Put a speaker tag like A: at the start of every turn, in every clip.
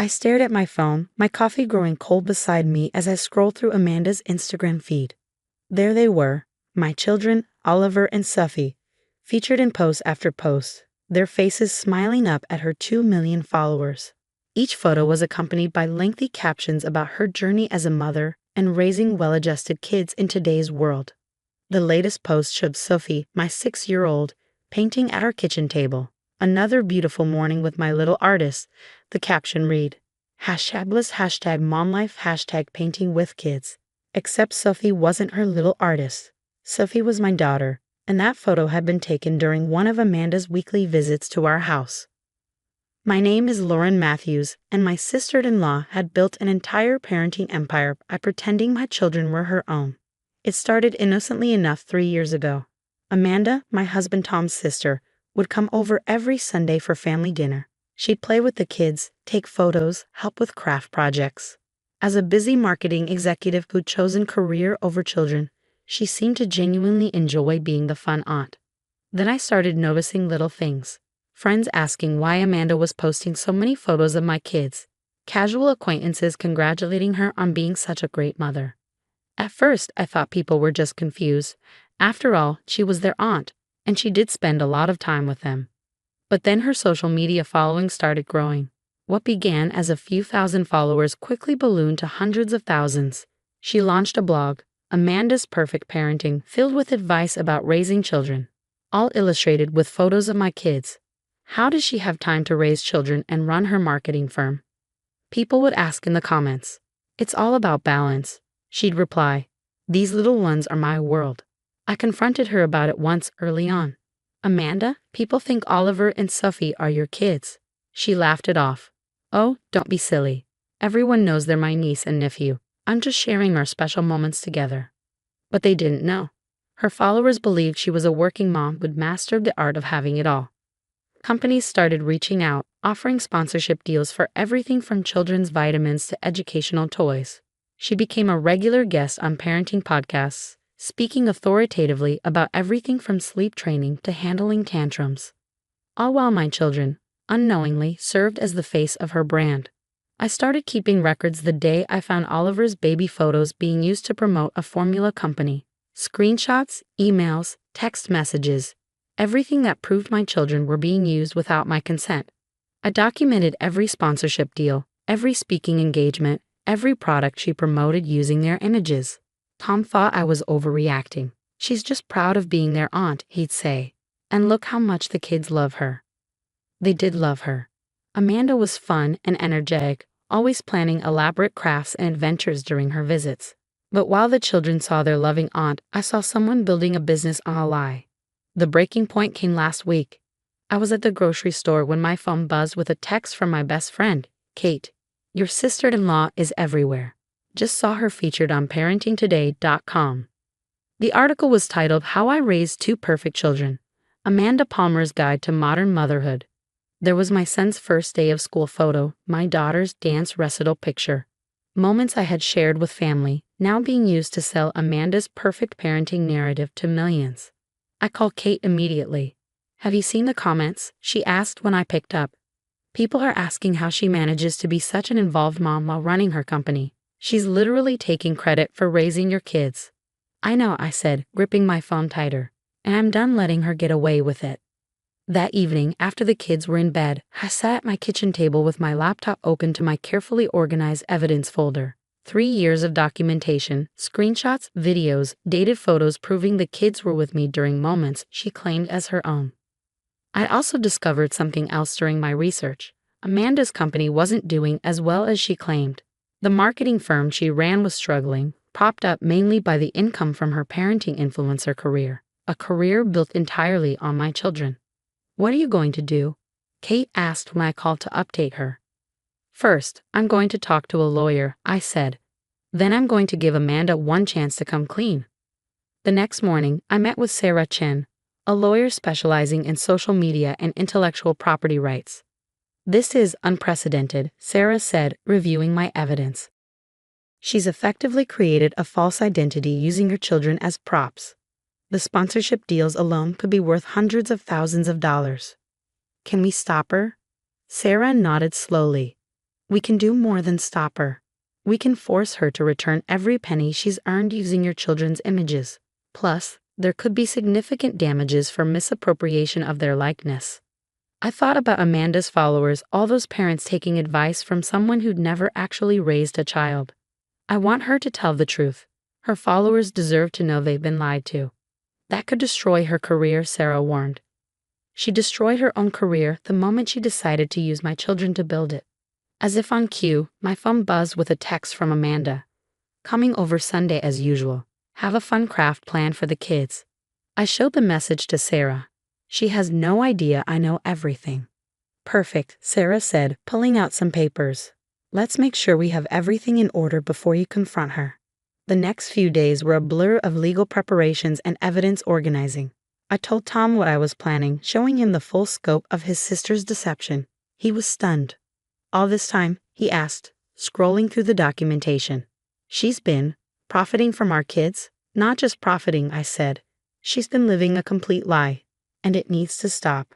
A: I stared at my phone, my coffee growing cold beside me as I scrolled through Amanda's Instagram feed. There they were, my children, Oliver and Sophie, featured in post after post, their faces smiling up at her 2 million followers. Each photo was accompanied by lengthy captions about her journey as a mother and raising well-adjusted kids in today's world. The latest post showed Sophie, my 6-year-old, painting at our kitchen table. Another beautiful morning with my little artist. The caption read, #bless #momlife #painting with kids. Except Sophie wasn't her little artist. Sophie was my daughter, and that photo had been taken during one of Amanda's weekly visits to our house. My name is Lauren Matthews, and my sister-in-law had built an entire parenting empire by pretending my children were her own. It started innocently enough 3 years ago. Amanda, my husband Tom's sister, would come over every Sunday for family dinner. She'd play with the kids, take photos, help with craft projects. As a busy marketing executive who'd chosen career over children, she seemed to genuinely enjoy being the fun aunt. Then I started noticing little things. Friends asking why Amanda was posting so many photos of my kids. Casual acquaintances congratulating her on being such a great mother. At first, I thought people were just confused. After all, she was their aunt, and she did spend a lot of time with them. But then her social media following started growing. What began as a few thousand followers quickly ballooned to hundreds of thousands. She launched a blog, Amanda's Perfect Parenting, filled with advice about raising children, all illustrated with photos of my kids. How does she have time to raise children and run her marketing firm? People would ask in the comments. It's all about balance. She'd reply, these little ones are my world. I confronted her about it once early on. Amanda, people think Oliver and Sophie are your kids. She laughed it off. Oh, don't be silly. Everyone knows they're my niece and nephew. I'm just sharing our special moments together. But they didn't know. Her followers believed she was a working mom who'd mastered the art of having it all. Companies started reaching out, offering sponsorship deals for everything from children's vitamins to educational toys. She became a regular guest on parenting podcasts, speaking authoritatively about everything from sleep training to handling tantrums. All while my children, unknowingly, served as the face of her brand. I started keeping records the day I found Oliver's baby photos being used to promote a formula company. Screenshots, emails, text messages, everything that proved my children were being used without my consent. I documented every sponsorship deal, every speaking engagement, every product she promoted using their images. Tom thought I was overreacting. She's just proud of being their aunt, he'd say. And look how much the kids love her. They did love her. Amanda was fun and energetic, always planning elaborate crafts and adventures during her visits. But while the children saw their loving aunt, I saw someone building a business on a lie. The breaking point came last week. I was at the grocery store when my phone buzzed with a text from my best friend, Kate. Your sister-in-law is everywhere. Just saw her featured on parentingtoday.com. The article was titled How I Raised Two Perfect Children, Amanda Palmer's Guide to Modern Motherhood. There was my son's first day of school photo, my daughter's dance recital picture. Moments I had shared with family, now being used to sell Amanda's perfect parenting narrative to millions. I called Kate immediately. Have you seen the comments? She asked when I picked up. People are asking how she manages to be such an involved mom while running her company. She's literally taking credit for raising your kids. I know, I said, gripping my phone tighter, and I'm done letting her get away with it. That evening, after the kids were in bed, I sat at my kitchen table with my laptop open to my carefully organized evidence folder. 3 years of documentation, screenshots, videos, dated photos proving the kids were with me during moments she claimed as her own. I also discovered something else during my research. Amanda's company wasn't doing as well as she claimed. The marketing firm she ran was struggling, propped up mainly by the income from her parenting influencer career, a career built entirely on my children. What are you going to do? Kate asked when I called to update her. First, I'm going to talk to a lawyer, I said. Then I'm going to give Amanda one chance to come clean. The next morning, I met with Sarah Chen, a lawyer specializing in social media and intellectual property rights. This is unprecedented, Sarah said, reviewing my evidence. She's effectively created a false identity using her children as props. The sponsorship deals alone could be worth hundreds of thousands of dollars. Can we stop her? Sarah nodded slowly. We can do more than stop her. We can force her to return every penny she's earned using your children's images. Plus, there could be significant damages for misappropriation of their likeness. I thought about Amanda's followers, all those parents taking advice from someone who'd never actually raised a child. I want her to tell the truth. Her followers deserve to know they've been lied to. That could destroy her career, Sarah warned. She destroyed her own career the moment she decided to use my children to build it. As if on cue, my phone buzzed with a text from Amanda. Coming over Sunday as usual. Have a fun craft planned for the kids. I showed the message to Sarah. She has no idea I know everything. Perfect, Sarah said, pulling out some papers. Let's make sure we have everything in order before you confront her. The next few days were a blur of legal preparations and evidence organizing. I told Tom what I was planning, showing him the full scope of his sister's deception. He was stunned. All this time, he asked, scrolling through the documentation. She's been profiting from our kids? Not just profiting, I said. She's been living a complete lie, and it needs to stop.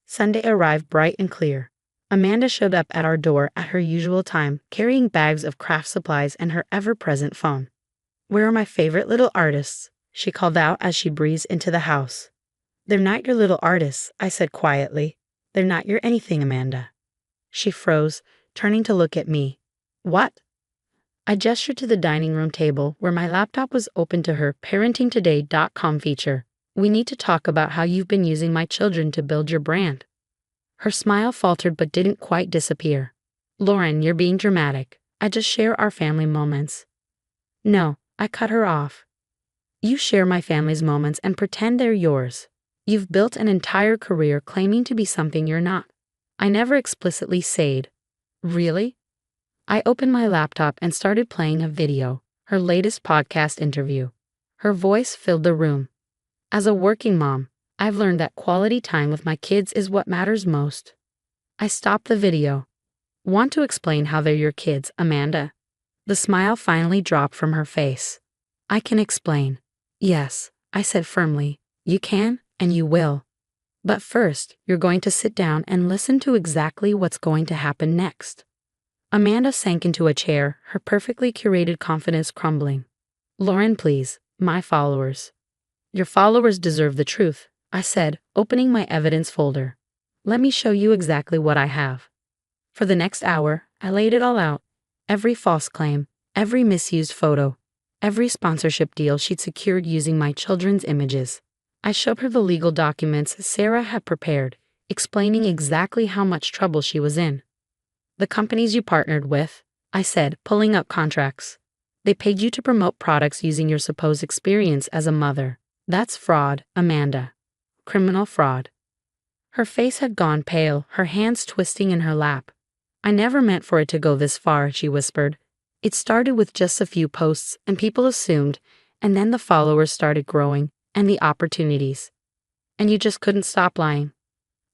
A: Sunday arrived bright and clear. Amanda showed up at our door at her usual time, carrying bags of craft supplies and her ever-present phone. Where are my favorite little artists? She called out as she breezed into the house. They're not your little artists, I said quietly. They're not your anything, Amanda. She froze, turning to look at me. What? I gestured to the dining room table where my laptop was open to her parentingtoday.com feature. We need to talk about how you've been using my children to build your brand. Her smile faltered but didn't quite disappear. Lauren, you're being dramatic. I just share our family moments. No, I cut her off. You share my family's moments and pretend they're yours. You've built an entire career claiming to be something you're not. I never explicitly said. Really? I opened my laptop and started playing a video, her latest podcast interview. Her voice filled the room. As a working mom, I've learned that quality time with my kids is what matters most. I stopped the video. Want to explain how they're your kids, Amanda? The smile finally dropped from her face. I can explain. Yes, I said firmly. You can, and you will. But first, you're going to sit down and listen to exactly what's going to happen next. Amanda sank into a chair, her perfectly curated confidence crumbling. Lauren, please, my followers. Your followers deserve the truth, I said, opening my evidence folder. Let me show you exactly what I have. For the next hour, I laid it all out. Every false claim, every misused photo, every sponsorship deal she'd secured using my children's images. I showed her the legal documents Sarah had prepared, explaining exactly how much trouble she was in. The companies you partnered with, I said, pulling up contracts. They paid you to promote products using your supposed experience as a mother. That's fraud, Amanda. Criminal fraud. Her face had gone pale, her hands twisting in her lap. I never meant for it to go this far, she whispered. It started with just a few posts, and people assumed, and then the followers started growing, and the opportunities. And you just couldn't stop lying?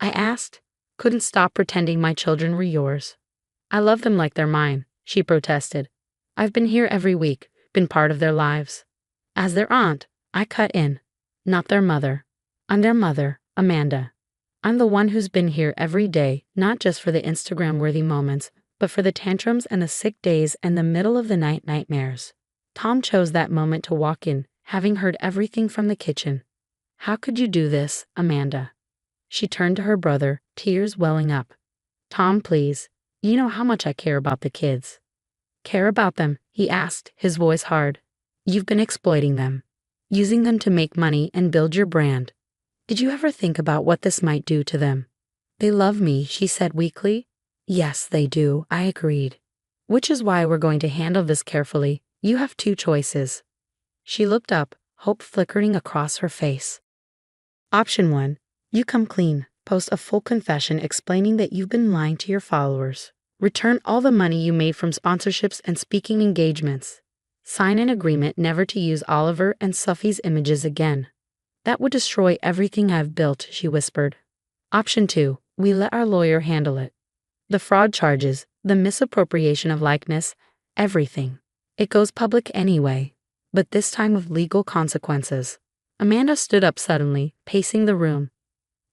A: I asked. Couldn't stop pretending my children were yours. I love them like they're mine, she protested. I've been here every week, been part of their lives. As their aunt, I cut in. Not their mother. I'm their mother, Amanda. I'm the one who's been here every day, not just for the Instagram-worthy moments, but for the tantrums and the sick days and the middle-of-the-night nightmares. Tom chose that moment to walk in, having heard everything from the kitchen. How could you do this, Amanda? She turned to her brother, tears welling up. Tom, please. You know how much I care about the kids. Care about them? He asked, his voice hard. You've been exploiting them. Using them to make money and build your brand. Did you ever think about what this might do to them? They love me, she said weakly. Yes, they do, I agreed. Which is why we're going to handle this carefully. You have two choices. She looked up, hope flickering across her face. Option 1. You come clean, post a full confession explaining that you've been lying to your followers. Return all the money you made from sponsorships and speaking engagements. Sign an agreement never to use Oliver and Sophie's images again. That would destroy everything I've built, she whispered. Option 2. We let our lawyer handle it. The fraud charges, the misappropriation of likeness, everything. It goes public anyway, but this time with legal consequences. Amanda stood up suddenly, pacing the room.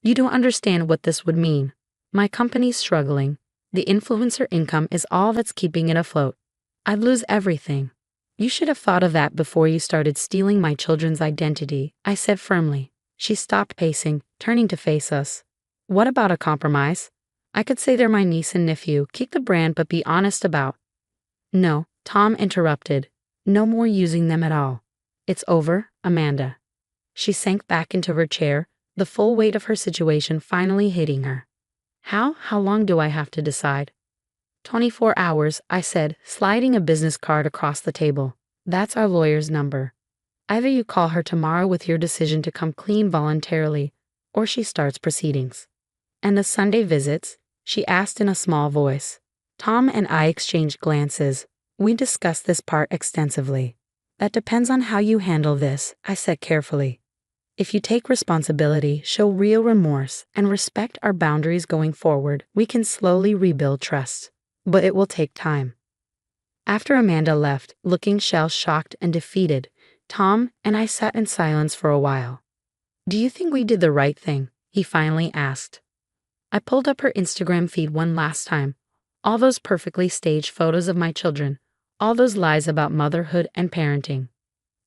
A: You don't understand what this would mean. My company's struggling. The influencer income is all that's keeping it afloat. I'd lose everything. You should have thought of that before you started stealing my children's identity, I said firmly. She stopped pacing, turning to face us. What about a compromise? I could say they're my niece and nephew, keep the brand but be honest about. No, Tom interrupted. No more using them at all. It's over, Amanda. She sank back into her chair, the full weight of her situation finally hitting her. How long do I have to decide? 24 hours, I said, sliding a business card across the table. That's our lawyer's number. Either you call her tomorrow with your decision to come clean voluntarily, or she starts proceedings. And the Sunday visits? She asked in a small voice. Tom and I exchanged glances. We discussed this part extensively. That depends on how you handle this, I said carefully. If you take responsibility, show real remorse, and respect our boundaries going forward, we can slowly rebuild trust. But it will take time. After Amanda left, looking shell-shocked and defeated, Tom and I sat in silence for a while. Do you think we did the right thing? He finally asked. I pulled up her Instagram feed one last time. All those perfectly staged photos of my children. All those lies about motherhood and parenting.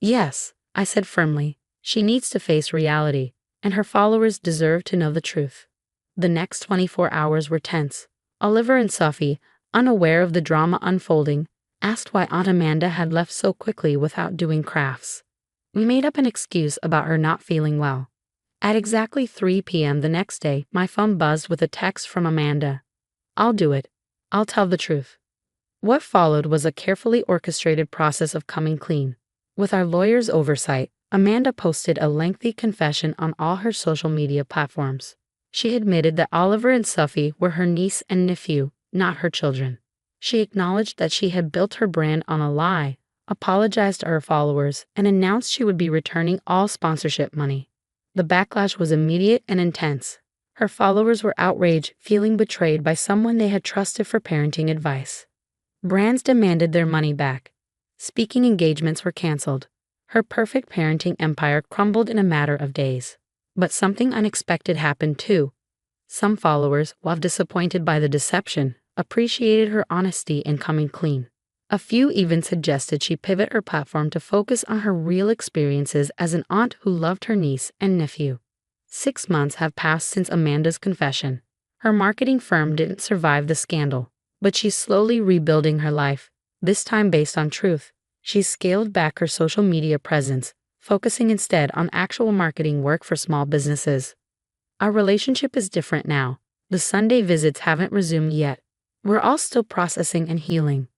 A: Yes, I said firmly. She needs to face reality, and her followers deserve to know the truth. The next 24 hours were tense. Oliver and Sophie, unaware of the drama unfolding, asked why Aunt Amanda had left so quickly without doing crafts. We made up an excuse about her not feeling well. At exactly 3 p.m. the next day, my phone buzzed with a text from Amanda. I'll do it. I'll tell the truth. What followed was a carefully orchestrated process of coming clean. With our lawyer's oversight, Amanda posted a lengthy confession on all her social media platforms. She admitted that Oliver and Sophie were her niece and nephew, not her children. She acknowledged that she had built her brand on a lie, apologized to her followers, and announced she would be returning all sponsorship money. The backlash was immediate and intense. Her followers were outraged, feeling betrayed by someone they had trusted for parenting advice. Brands demanded their money back. Speaking engagements were canceled. Her perfect parenting empire crumbled in a matter of days. But something unexpected happened too. Some followers, while disappointed by the deception, appreciated her honesty in coming clean. A few even suggested she pivot her platform to focus on her real experiences as an aunt who loved her niece and nephew. 6 months have passed since Amanda's confession. Her marketing firm didn't survive the scandal, but she's slowly rebuilding her life, this time based on truth. She's scaled back her social media presence, focusing instead on actual marketing work for small businesses. Our relationship is different now. The Sunday visits haven't resumed yet. We're all still processing and healing.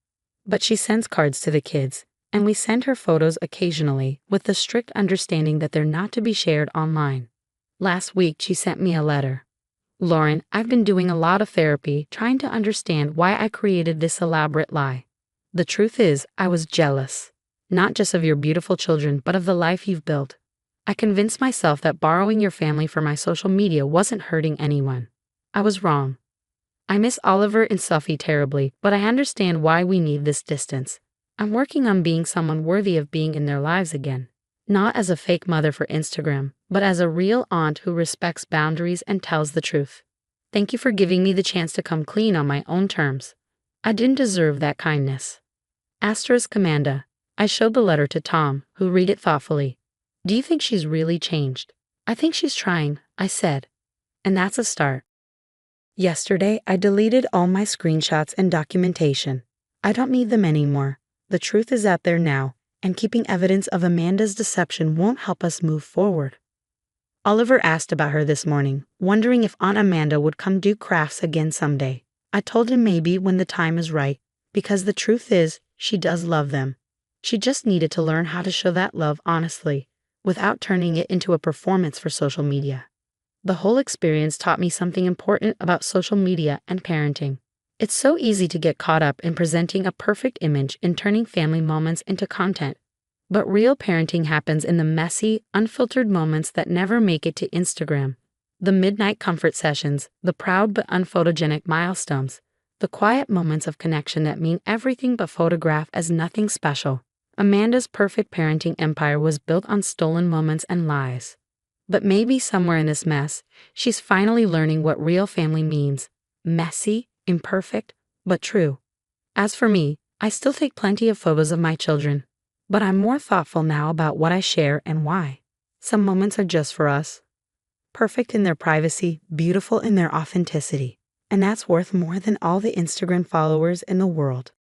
A: But she sends cards to the kids, and we send her photos occasionally with the strict understanding that they're not to be shared online. Last week, she sent me a letter. Lauren, I've been doing a lot of therapy trying to understand why I created this elaborate lie. The truth is, I was jealous. Not just of your beautiful children, but of the life you've built. I convinced myself that borrowing your family for my social media wasn't hurting anyone. I was wrong. I miss Oliver and Sophie terribly, but I understand why we need this distance. I'm working on being someone worthy of being in their lives again. Not as a fake mother for Instagram, but as a real aunt who respects boundaries and tells the truth. Thank you for giving me the chance to come clean on my own terms. I didn't deserve that kindness. Asterisk Amanda. I showed the letter to Tom, who read it thoughtfully. Do you think she's really changed? I think she's trying, I said. And that's a start. Yesterday, I deleted all my screenshots and documentation. I don't need them anymore. The truth is out there now, and keeping evidence of Amanda's deception won't help us move forward. Oliver asked about her this morning, wondering if Aunt Amanda would come do crafts again someday. I told him maybe when the time is right, because the truth is, she does love them. She just needed to learn how to show that love honestly, without turning it into a performance for social media. The whole experience taught me something important about social media and parenting. It's so easy to get caught up in presenting a perfect image and turning family moments into content. But real parenting happens in the messy, unfiltered moments that never make it to Instagram. The midnight comfort sessions, the proud but unphotogenic milestones, the quiet moments of connection that mean everything but photograph as nothing special. Amanda's perfect parenting empire was built on stolen moments and lies. But maybe somewhere in this mess, she's finally learning what real family means. Messy, Imperfect, but true. As for me, I still take plenty of photos of my children, but I'm more thoughtful now about what I share and why. Some moments are just for us. Perfect in their privacy, beautiful in their authenticity. And that's worth more than all the Instagram followers in the world.